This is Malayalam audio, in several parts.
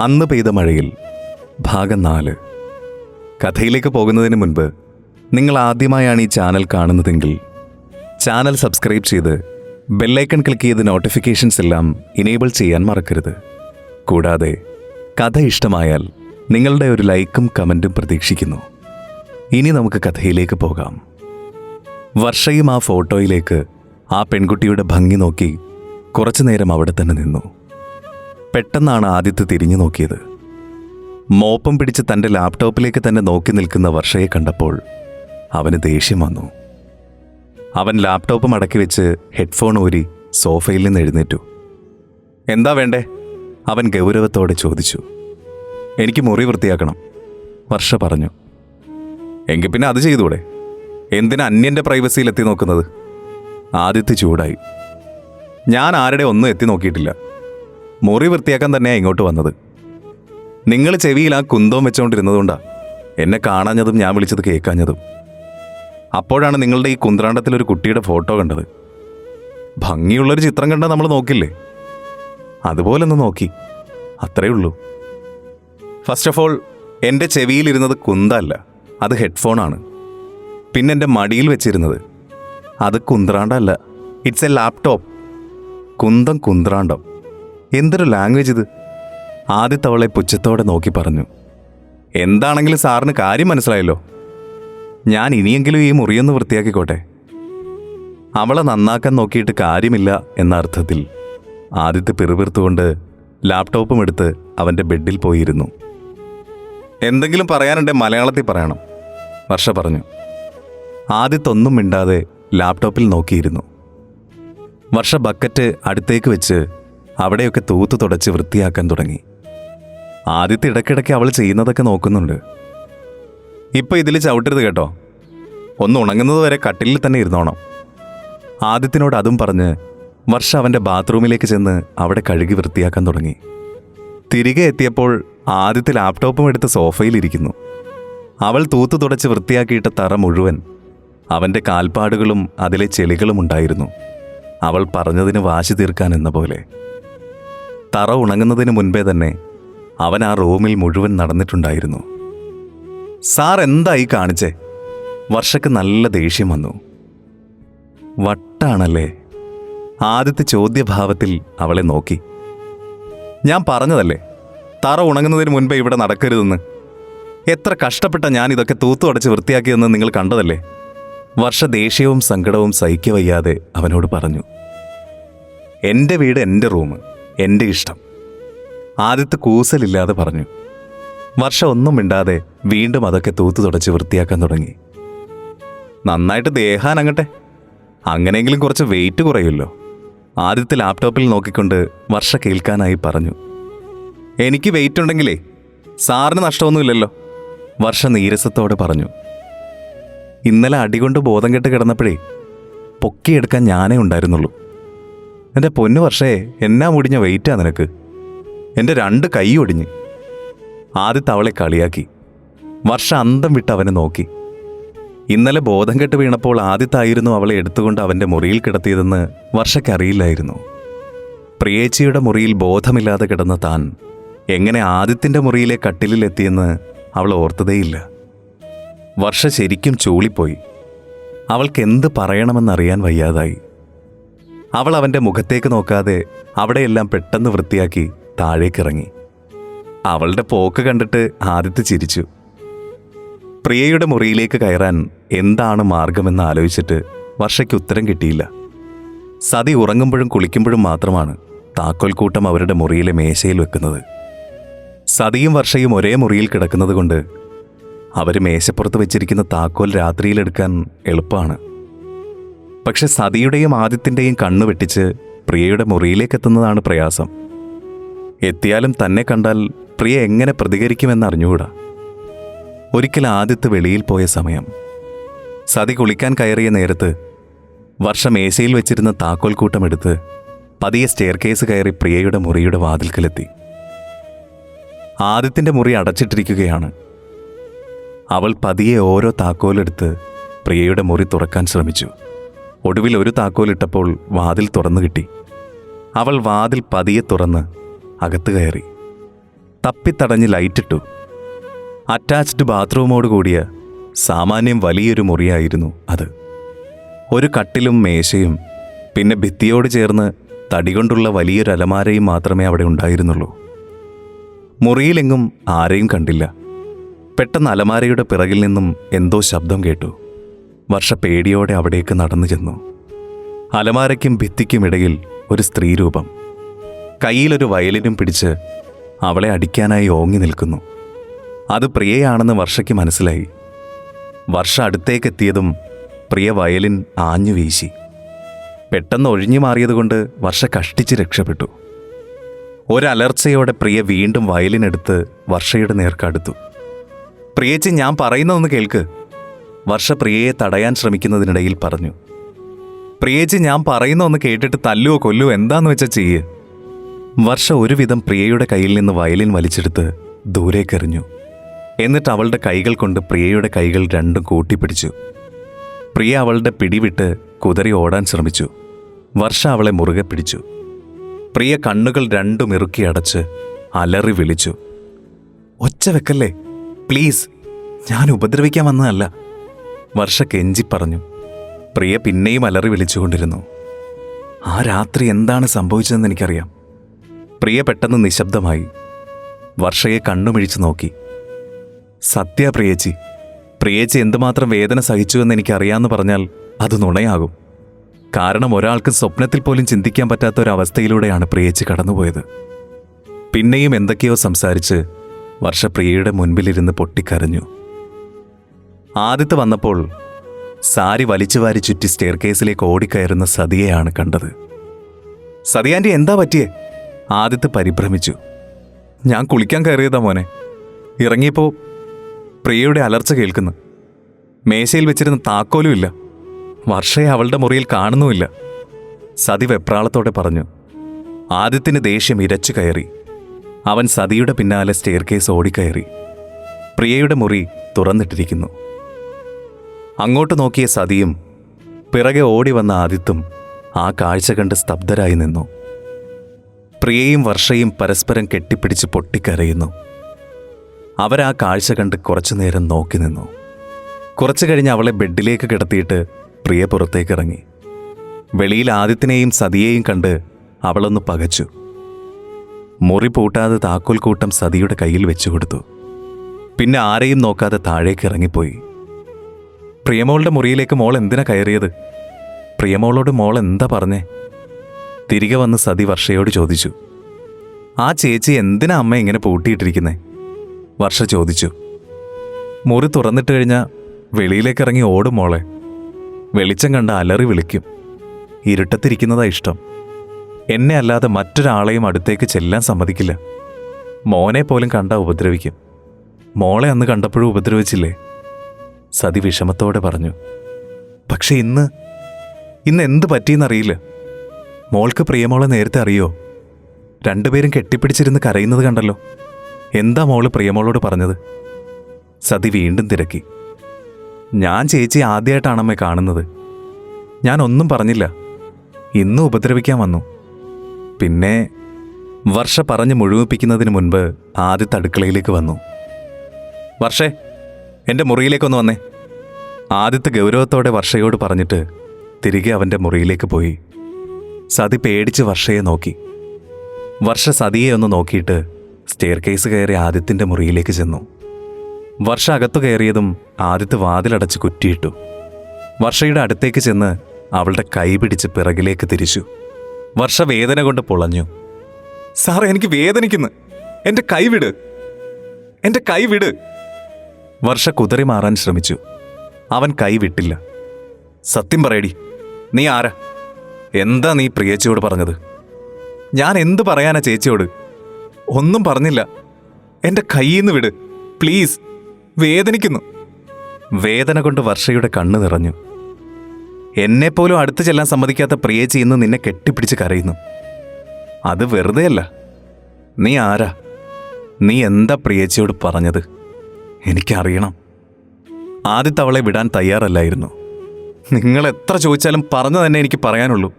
അന്ന് പെയ്ത മഴയിൽ ഭാഗം 4. കഥയിലേക്ക് പോകുന്നതിന് മുൻപ് നിങ്ങൾ ആദ്യമായാണ് ഈ ചാനൽ കാണുന്നതെങ്കിൽ ചാനൽ സബ്സ്ക്രൈബ് ചെയ്ത് ബെല്ലൈക്കൺ ക്ലിക്ക് ചെയ്ത് നോട്ടിഫിക്കേഷൻസ് എല്ലാം ഇനേബിൾ ചെയ്യാൻ മറക്കരുത്. കൂടാതെ കഥ ഇഷ്ടമായാൽ നിങ്ങളുടെ ഒരു ലൈക്കും കമൻറ്റും പ്രതീക്ഷിക്കുന്നു. ഇനി നമുക്ക് കഥയിലേക്ക് പോകാം. വർഷയും ആ ഫോട്ടോയിലേക്ക് ആ പെൺകുട്ടിയുടെ ഭംഗി നോക്കി കുറച്ചു നേരം അവിടെ തന്നെ നിന്നു. പെട്ടെന്നാണ് ആദിത്യ തിരിഞ്ഞു നോക്കിയത്. മോപ്പം പിടിച്ച് തൻ്റെ ലാപ്ടോപ്പിലേക്ക് തന്നെ നോക്കി നിൽക്കുന്ന വർഷയെ കണ്ടപ്പോൾ അവന് ദേഷ്യം വന്നു. അവൻ ലാപ്ടോപ്പ് മടക്കി വെച്ച് ഹെഡ്ഫോൺ ഊരി സോഫയിൽ നിന്ന് എഴുന്നേറ്റു. എന്താ വേണ്ടേ? അവൻ ഗൗരവത്തോടെ ചോദിച്ചു. എനിക്ക് മുറി വൃത്തിയാക്കണം, വർഷ പറഞ്ഞു. എങ്കിൽ പിന്നെ അത് ചെയ്തൂടെ? എന്തിനാ അന്യൻ്റെ പ്രൈവസിയിൽ എത്തി നോക്കുന്നത്? ആദിത്യ ചൂടായി. ഞാൻ ആരുടെ ഒന്നും എത്തി നോക്കിയിട്ടില്ല. മുറി വൃത്തിയാക്കാൻ തന്നെയാണ് ഇങ്ങോട്ട് വന്നത്. നിങ്ങൾ ചെവിയിൽ ആ കുന്തവും വെച്ചുകൊണ്ടിരുന്നതുകൊണ്ടാണ് എന്നെ കാണാഞ്ഞതും ഞാൻ വിളിച്ചത് കേൾക്കാഞ്ഞതും. അപ്പോഴാണ് നിങ്ങളുടെ ഈ കുന്ത്രാണ്ടത്തിലൊരു കുട്ടിയുടെ ഫോട്ടോ കണ്ടത്. ഭംഗിയുള്ളൊരു ചിത്രം കണ്ടാൽ നമ്മൾ നോക്കില്ലേ? അതുപോലെ ഒന്ന് നോക്കി, അത്രേ ഉള്ളൂ. ഫസ്റ്റ് ഓഫ് ഓൾ, എൻ്റെ ചെവിയിലിരുന്നത് കുന്തല്ല, അത് ഹെഡ്ഫോണാണ്. പിന്നെ എൻ്റെ മടിയിൽ വെച്ചിരുന്നത് അത് കുന്ത്രാണ്ടല്ല, ഇറ്റ്സ് എ ലാപ്ടോപ്പ്. കുന്തം കുന്ത്രാണ്ടം, എന്തൊരു ലാംഗ്വേജ് ഇത്? ആദ്യത്തെ അവളെ പുച്ഛത്തോടെ നോക്കി പറഞ്ഞു. എന്താണെങ്കിലും സാറിന് കാര്യം മനസ്സിലായല്ലോ. ഞാൻ ഇനിയെങ്കിലും ഈ മുറിയൊന്ന് വൃത്തിയാക്കിക്കോട്ടെ. അവളെ നന്നാക്കാൻ നോക്കിയിട്ട് കാര്യമില്ല എന്ന അർത്ഥത്തിൽ ആദിത്യ പിറുപിറുത്തുകൊണ്ട് ലാപ്ടോപ്പും എടുത്ത് അവൻ്റെ ബെഡിൽ പോയിരുന്നു. എന്തെങ്കിലും പറയാനുണ്ടെ മലയാളത്തിൽ പറയണം, വർഷ പറഞ്ഞു. ആദിത്യൊന്നും മിണ്ടാതെ ലാപ്ടോപ്പിൽ നോക്കിയിരുന്നു. വർഷ ബക്കറ്റ് അടുത്തേക്ക് വെച്ച് അവിടെയൊക്കെ തൂത്ത് തുടച്ച് വൃത്തിയാക്കാൻ തുടങ്ങി. ആദിത്യ ഇടയ്ക്കിടയ്ക്ക് അവൾ ചെയ്യുന്നതൊക്കെ നോക്കുന്നുണ്ട്. ഇപ്പം ഇതിൽ ചവിട്ടരുത് കേട്ടോ, ഒന്ന് ഉണങ്ങുന്നത് വരെ കട്ടിലിൽ തന്നെ ഇരുന്നോണം. ആദിത്യനോട് അതും പറഞ്ഞ് വർഷ അവൻ്റെ ബാത്റൂമിലേക്ക് ചെന്ന് അവിടെ കഴുകി വൃത്തിയാക്കാൻ തുടങ്ങി. തിരികെ എത്തിയപ്പോൾ ആദിത്യ ലാപ്ടോപ്പും എടുത്ത് സോഫയിലിരിക്കുന്നു. അവൾ തൂത്ത് തുടച്ച് വൃത്തിയാക്കിയിട്ട തറ മുഴുവൻ അവൻ്റെ കാൽപ്പാടുകളും അതിലെ ചെളികളും ഉണ്ടായിരുന്നു. അവൾ പറഞ്ഞതിന് വാശി തീർക്കാൻ എന്ന പോലെ. തറ ഉണങ്ങുന്നതിന് മുൻപേ തന്നെ അവൻ ആ റൂമിൽ മുഴുവൻ നടന്നിട്ടുണ്ടായിരുന്നു. സാർ എന്തായി കാണിച്ചേ? വർഷക്ക് നല്ല ദേഷ്യം വന്നു. വട്ടാണല്ലേ? ആദ്യത്തെ ചോദ്യഭാവത്തിൽ അവളെ നോക്കി. ഞാൻ പറഞ്ഞതല്ലേ തറ ഉണങ്ങുന്നതിന് മുൻപേ ഇവിടെ നടക്കരുതെന്ന്. എത്ര കഷ്ടപ്പെട്ട ഞാൻ ഇതൊക്കെ തൂത്തുടച്ച് വൃത്തിയാക്കിയതെന്ന് നിങ്ങൾ കണ്ടതല്ലേ? വർഷ ദേഷ്യവും സങ്കടവും സഹിക്കവയ്യാതെ അവനോട് പറഞ്ഞു. എൻ്റെ വീട്, എൻ്റെ റൂം, എൻ്റെ ഇഷ്ടം. ആദ്യത്തെ കൂസലില്ലാതെ പറഞ്ഞു. വർഷ ഒന്നും മിണ്ടാതെ വീണ്ടും അതൊക്കെ തൂത്തു തുടച്ച് വൃത്തിയാക്കാൻ തുടങ്ങി. നന്നായിട്ട് ദേഹാനങ്ങട്ടെ, അങ്ങനെയെങ്കിലും കുറച്ച് വെയിറ്റ് കുറയുമല്ലോ. ആദ്യത്തെ ലാപ്ടോപ്പിൽ നോക്കിക്കൊണ്ട് വർഷ കേൾക്കാനായി പറഞ്ഞു. എനിക്ക് വെയിറ്റ് ഉണ്ടെങ്കിലേ സാറിന് നഷ്ടമൊന്നുമില്ലല്ലോ, വർഷ നീരസത്തോടെ പറഞ്ഞു. ഇന്നലെ അടികൊണ്ട് ബോധം കെട്ട് കിടന്നപ്പോഴേ പൊക്കിയെടുക്കാൻ ഞാനേ ഉണ്ടായിരുന്നുള്ളൂ. എൻ്റെ പൊന്നു വർഷേ, എന്നാ മുടിഞ്ഞ വെയിറ്റാ നിനക്ക്. എൻ്റെ 2 കൈ ഒടിഞ്ഞ്. ആദ്യത്തെ അവളെ കളിയാക്കി. വർഷ അന്തം വിട്ട് അവനെ നോക്കി. ഇന്നലെ ബോധം കെട്ട് വീണപ്പോൾ ആദ്യത്തായിരുന്നു അവളെ എടുത്തുകൊണ്ട് അവൻ്റെ മുറിയിൽ കിടത്തിയതെന്ന് വർഷയ്ക്കറിയില്ലായിരുന്നു. പ്രിയേച്ചിയുടെ മുറിയിൽ ബോധമില്ലാതെ കിടന്ന താൻ എങ്ങനെ ആദിത്യൻ്റെ മുറിയിലെ കട്ടിലിലെത്തിയെന്ന് അവൾ ഓർത്തതേയില്ല. വർഷ ശരിക്കും ചൂളിപ്പോയി. അവൾക്ക് എന്ത് പറയണമെന്നറിയാൻ വയ്യാതായി. അവൾ അവൻ്റെ മുഖത്തേക്ക് നോക്കാതെ അവിടെയെല്ലാം പെട്ടെന്ന് വൃത്തിയാക്കി താഴേക്കിറങ്ങി. അവളുടെ പോക്ക് കണ്ടിട്ട് ആദിത്യ ചിരിച്ചു. പ്രിയയുടെ മുറിയിലേക്ക് കയറാൻ എന്താണ് മാർഗമെന്ന് ആലോചിച്ചിട്ട് വർഷയ്ക്ക് ഉത്തരം കിട്ടിയില്ല. സതി ഉറങ്ങുമ്പോഴും കുളിക്കുമ്പോഴും മാത്രമാണ് താക്കോൽക്കൂട്ടം അവരുടെ മുറിയിലെ മേശയിൽ വെക്കുന്നത്. സതിയും വർഷയും ഒരേ മുറിയിൽ കിടക്കുന്നത് കൊണ്ട് അവർ മേശപ്പുറത്ത് വെച്ചിരിക്കുന്ന താക്കോൽ രാത്രിയിലെടുക്കാൻ എളുപ്പമാണ്. പക്ഷെ സതിയുടെയും ആദിത്യൻ്റെയും കണ്ണു വെട്ടിച്ച് പ്രിയയുടെ മുറിയിലേക്കെത്തുന്നതാണ് പ്രയാസം. എത്തിയാലും തന്നെ കണ്ടാൽ പ്രിയ എങ്ങനെ പ്രതികരിക്കുമെന്നറിഞ്ഞുകൂടാ. ഒരിക്കൽ ആദിത്യ വെളിയിൽ പോയ സമയം, സതി കുളിക്കാൻ കയറിയ നേരത്ത് വർഷ മേശയിൽ വെച്ചിരുന്ന താക്കോൽ കൂട്ടമെടുത്ത് പതിയെ സ്റ്റെയർ കേസ് കയറി പ്രിയയുടെ മുറിയുടെ വാതിൽക്കലെത്തി. ആദിത്യൻ്റെ മുറി അടച്ചിട്ടിരിക്കുകയാണ്. അവൾ പതിയെ ഓരോ താക്കോലെടുത്ത് പ്രിയയുടെ മുറി തുറക്കാൻ ശ്രമിച്ചു. ഒടുവിൽ ഒരു താക്കോലിട്ടപ്പോൾ വാതിൽ തുറന്നു കിട്ടി. അവൾ വാതിൽ പതിയെ തുറന്ന് അകത്ത് കയറി. തപ്പിത്തടഞ്ഞ് ലൈറ്റിട്ടു. അറ്റാച്ച്ഡ് ബാത്റൂമോട് കൂടിയ സാമാന്യം വലിയൊരു മുറിയായിരുന്നു അത്. ഒരു കട്ടിലും മേശയും പിന്നെ ഭിത്തിയോട് ചേർന്ന് തടികൊണ്ടുള്ള വലിയൊരു അലമാരയും മാത്രമേ അവിടെ ഉണ്ടായിരുന്നുള്ളൂ. മുറിയിലെങ്ങും ആരെയും കണ്ടില്ല. പെട്ടെന്ന് അലമാരയുടെ പിറകിൽ നിന്നും എന്തോ ശബ്ദം കേട്ടു. വർഷ പേടിയോടെ അവിടേക്ക് നടന്നു ചെന്നു. അലമാരയ്ക്കും ഭിത്തിക്കുമിടയിൽ ഒരു സ്ത്രീരൂപം, കയ്യിലൊരു വയലിനും പിടിച്ച് അവളെ അടിക്കാനായി ഓങ്ങി നിൽക്കുന്നു. അത് പ്രിയയാണെന്ന് വർഷയ്ക്ക് മനസ്സിലായി. വർഷ അടുത്തേക്കെത്തിയതും പ്രിയ വയലിൻ ആഞ്ഞു വീശി. പെട്ടെന്ന് ഒഴിഞ്ഞു മാറിയതുകൊണ്ട് വർഷ കഷ്ടിച്ച് രക്ഷപ്പെട്ടു. ഒരലർച്ചയോടെ പ്രിയ വീണ്ടും വയലിനെടുത്ത് വർഷയുടെ നേർക്കടുത്തു. പ്രിയേച്ചി, ഞാൻ പറയുന്നതൊന്ന് കേൾക്ക്, വർഷ പ്രിയയെ തടയാൻ ശ്രമിക്കുന്നതിനിടയിൽ പറഞ്ഞു. പ്രിയേച്ചി, ഞാൻ പറയുന്നതൊന്ന് കേട്ടിട്ട് തല്ലുവോ കൊല്ലുവോ എന്താന്ന് വെച്ചാൽ ചെയ്യ്. വർഷ ഒരുവിധം പ്രിയയുടെ കയ്യിൽ നിന്ന് വയലിൻ വലിച്ചെടുത്ത് ദൂരേക്കെറിഞ്ഞു. എന്നിട്ട് അവളുടെ കൈകൾ കൊണ്ട് പ്രിയയുടെ കൈകൾ രണ്ടും കൂട്ടിപ്പിടിച്ചു. പ്രിയ അവളുടെ പിടിവിട്ട് കുതറി ഓടാൻ ശ്രമിച്ചു. വർഷ അവളെ മുറുകെ പിടിച്ചു. പ്രിയ കണ്ണുകൾ രണ്ടും ഇറുക്കി അടച്ച് അലറി വിളിച്ചു. ഒച്ച വെക്കല്ലേ പ്ലീസ്, ഞാൻ ഉപദ്രവിക്കാൻ വന്നതല്ല, വർഷ കെഞ്ചി പറഞ്ഞു. പ്രിയ പിന്നെയും അലറി വിളിച്ചുകൊണ്ടിരുന്നു. ആ രാത്രി എന്താണ് സംഭവിച്ചതെന്ന് എനിക്കറിയാം. പ്രിയ പെട്ടെന്ന് നിശബ്ദമായി വർഷയെ കണ്ണുമിഴിച്ചു നോക്കി. സത്യ പ്രിയേച്ചി, പ്രിയേച്ചി എന്തുമാത്രം വേദന സഹിച്ചുവെന്ന് എനിക്കറിയാമെന്ന് പറഞ്ഞാൽ അത് നുണയാകും. കാരണം ഒരാൾക്ക് സ്വപ്നത്തിൽ പോലും ചിന്തിക്കാൻ പറ്റാത്ത ഒരവസ്ഥയിലൂടെയാണ് പ്രിയേച്ചി കടന്നുപോയത്. പിന്നെയും എന്തൊക്കെയോ സംസാരിച്ച് വർഷ പ്രിയയുടെ മുൻപിലിരുന്ന് പൊട്ടിക്കരഞ്ഞു. ആദിത്യ വന്നപ്പോൾ സാരി വലിച്ചുവാരി ചുറ്റി സ്റ്റെയർ കേസിലേക്ക് ഓടിക്കയറുന്ന സതിയെയാണ് കണ്ടത്. സതിയാൻറ്റി, എന്താ പറ്റിയേ? ആദിത്യ പരിഭ്രമിച്ചു. ഞാൻ കുളിക്കാൻ കയറിയതാ മോനെ. ഇറങ്ങിയപ്പോൾ പ്രിയയുടെ അലർച്ച കേൾക്കുന്നു. മേശയിൽ വെച്ചിരുന്ന താക്കോലും ഇല്ല. വർഷയെ അവളുടെ മുറിയിൽ കാണുന്നുമില്ല, സതി വെപ്രാളത്തോടെ പറഞ്ഞു. ആദിത്യന് ദേഷ്യം ഇരച്ചു കയറി. അവൻ സതിയുടെ പിന്നാലെ സ്റ്റെയർ കേസ് ഓടിക്കയറി. പ്രിയയുടെ മുറി തുറന്നിട്ടിരിക്കുന്നു. അങ്ങോട്ട് നോക്കിയ സതിയും പിറകെ ഓടി വന്ന ആദിത്തും ആ കാഴ്ച കണ്ട് സ്തബ്ധരായി നിന്നു. പ്രിയയും വർഷയും പരസ്പരം കെട്ടിപ്പിടിച്ച് പൊട്ടിക്കരയുന്നു. അവരാ കാഴ്ച കണ്ട് കുറച്ചുനേരം നോക്കി നിന്നു. കുറച്ചു കഴിഞ്ഞ് അവളെ ബെഡിലേക്ക് കിടത്തിയിട്ട് പ്രിയ പുറത്തേക്കിറങ്ങി. വെളിയിൽ ആദിത്യനെയും സതിയെയും കണ്ട് അവളൊന്ന് പകച്ചു. മുറി പൂട്ടാതെ താക്കോൽ കൂട്ടം സതിയുടെ കയ്യിൽ വെച്ചുകൊടുത്തു. പിന്നെ ആരെയും നോക്കാതെ താഴേക്ക് ഇറങ്ങിപ്പോയി. പ്രിയമോളുടെ മുറിയിലേക്ക് മോൾ എന്തിനാ കയറിയത്? പ്രിയമോളോട് മോൾ എന്താ പറഞ്ഞേ? തിരികെ വന്ന് സതി വർഷയോട് ചോദിച്ചു. ആ ചേച്ചി എന്തിനാ അമ്മ ഇങ്ങനെ പൂട്ടിയിട്ടിരിക്കുന്നേ? വർഷ ചോദിച്ചു. മുറി തുറന്നിട്ട് കഴിഞ്ഞാൽ വെളിയിലേക്കിറങ്ങി ഓടും മോളെ. വെളിച്ചം കണ്ട അലറി വിളിക്കും. ഇരുട്ടത്തിരിക്കുന്നതാ ഇഷ്ടം. എന്നെ അല്ലാതെ മറ്റൊരാളെയും അടുത്തേക്ക് ചെല്ലാൻ സമ്മതിക്കില്ല. മോനെ പോലും കണ്ടാ ഉപദ്രവിക്കും. മോളെ അന്ന് കണ്ടപ്പോഴും ഉപദ്രവിച്ചില്ലേ? സതി വിഷമത്തോടെ പറഞ്ഞു. പക്ഷെ ഇന്ന് എന്ത് പറ്റിയെന്നറിയില്ല. മോൾക്ക് പ്രിയമോളെ നേരത്തെ അറിയോ? രണ്ടുപേരും കെട്ടിപ്പിടിച്ചിരുന്ന് കരയുന്നത് കണ്ടല്ലോ. എന്താ മോള് പ്രിയമോളോട് പറഞ്ഞത്? സതി വീണ്ടും തിരക്കി. ഞാൻ ചേച്ചി ആദ്യമായിട്ടാണമ്മേ കാണുന്നത്. ഞാൻ ഒന്നും പറഞ്ഞില്ല. ഇന്നും ഉപദ്രവിക്കാൻ വന്നു. പിന്നെ വർഷ പറഞ്ഞ് മുഴുമിപ്പിക്കുന്നതിന് മുൻപ് ആദിത്യ അടുക്കളയിലേക്ക് വന്നു. വർഷേ, എൻ്റെ മുറിയിലേക്കൊന്ന് വന്നേ. ആദിത്യ ഗൗരവത്തോടെ വർഷയോട് പറഞ്ഞിട്ട് തിരികെ അവൻ്റെ മുറിയിലേക്ക് പോയി. സതി പേടിച്ച് വർഷയെ നോക്കി. വർഷ സതിയെ ഒന്ന് നോക്കിയിട്ട് സ്റ്റെയർ കേസ് കയറി ആദിത്യൻ്റെ മുറിയിലേക്ക് ചെന്നു. വർഷ അകത്തു കയറിയതും ആദിത്യ വാതിലടച്ച് കുറ്റിയിട്ടു. വർഷയുടെ അടുത്തേക്ക് ചെന്ന് അവളുടെ കൈ പിടിച്ച് പിറകിലേക്ക് തിരിച്ചു. വർഷ വേദന കൊണ്ട് പൊളഞ്ഞു. സാറേ, എനിക്ക് വേദനിക്കുന്നു. എൻ്റെ കൈ വിട്, എൻ്റെ കൈ വിട്. വർഷ കുതറി മാറാൻ ശ്രമിച്ചു. അവൻ കൈ വിട്ടില്ല. സത്യം പറയടി, നീ ആരാ? എന്താ നീ പ്രിയേച്ചിയോട് പറഞ്ഞത്? ഞാൻ എന്ത് പറയാനാ ചേച്ചിയോട്? ഒന്നും പറഞ്ഞില്ല. എൻ്റെ കയ്യിന്ന് വിട് പ്ലീസ്, വേദനിക്കുന്നു. വേദന കൊണ്ട് വർഷയുടെ കണ്ണ് നിറഞ്ഞു. എന്നെപ്പോലും അടുത്ത് ചെല്ലാൻ സമ്മതിക്കാത്ത പ്രിയേച്ചി ഇന്ന് നിന്നെ കെട്ടിപ്പിടിച്ച് കരയുന്നു. അത് വെറുതെയല്ല. നീ ആരാ? നീ എന്താ പ്രിയേച്ചിയോട് പറഞ്ഞത്? എനിക്കറിയണം. ആദിത്യ അവളെ വിടാൻ തയ്യാറല്ലായിരുന്നു. നിങ്ങൾ എത്ര ചോദിച്ചാലും പറഞ്ഞു തന്നെ എനിക്ക് പറയാനുള്ളൂ.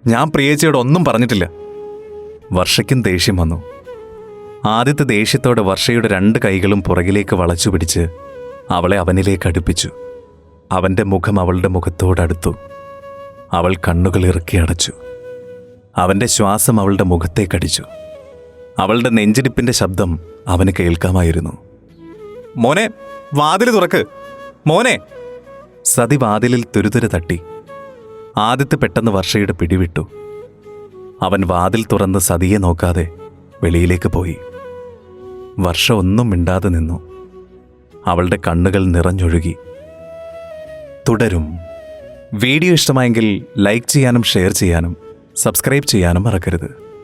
ഞാൻ പ്രിയേച്ചിയോട് ഒന്നും പറഞ്ഞിട്ടില്ല. വർഷയ്ക്കും ദേഷ്യം വന്നു. ആദിത്യ ദേഷ്യത്തോടെ വർഷയുടെ 2 കൈകളും പുറകിലേക്ക് വളച്ചു പിടിച്ച് അവളെ അവനിലേക്ക് അടുപ്പിച്ചു. അവൻ്റെ മുഖം അവളുടെ മുഖത്തോടടുത്തു. അവൾ കണ്ണുകൾ ഇറുക്കി അടച്ചു. അവൻ്റെ ശ്വാസം അവളുടെ മുഖത്തേക്കടിച്ചു. അവളുടെ നെഞ്ചിടിപ്പിൻ്റെ ശബ്ദം അവന് കേൾക്കാമായിരുന്നു. മോനെ, വാതിൽ തുറക്ക് മോനെ! സതി വാതിലിൽ തുരുതുര തട്ടി. ആദിത്യ പെട്ടെന്ന് വർഷയുടെ പിടിവിട്ടു. അവൻ വാതിൽ തുറന്ന് സതിയെ നോക്കാതെ വെളിയിലേക്ക് പോയി. വർഷ ഒന്നും മിണ്ടാതെ നിന്നു. അവളുടെ കണ്ണുകൾ നിറഞ്ഞൊഴുകി. തുടരും. വീഡിയോ ഇഷ്ടമായെങ്കിൽ ലൈക്ക് ചെയ്യാനും ഷെയർ ചെയ്യാനും സബ്സ്ക്രൈബ് ചെയ്യാനും മറക്കരുത്.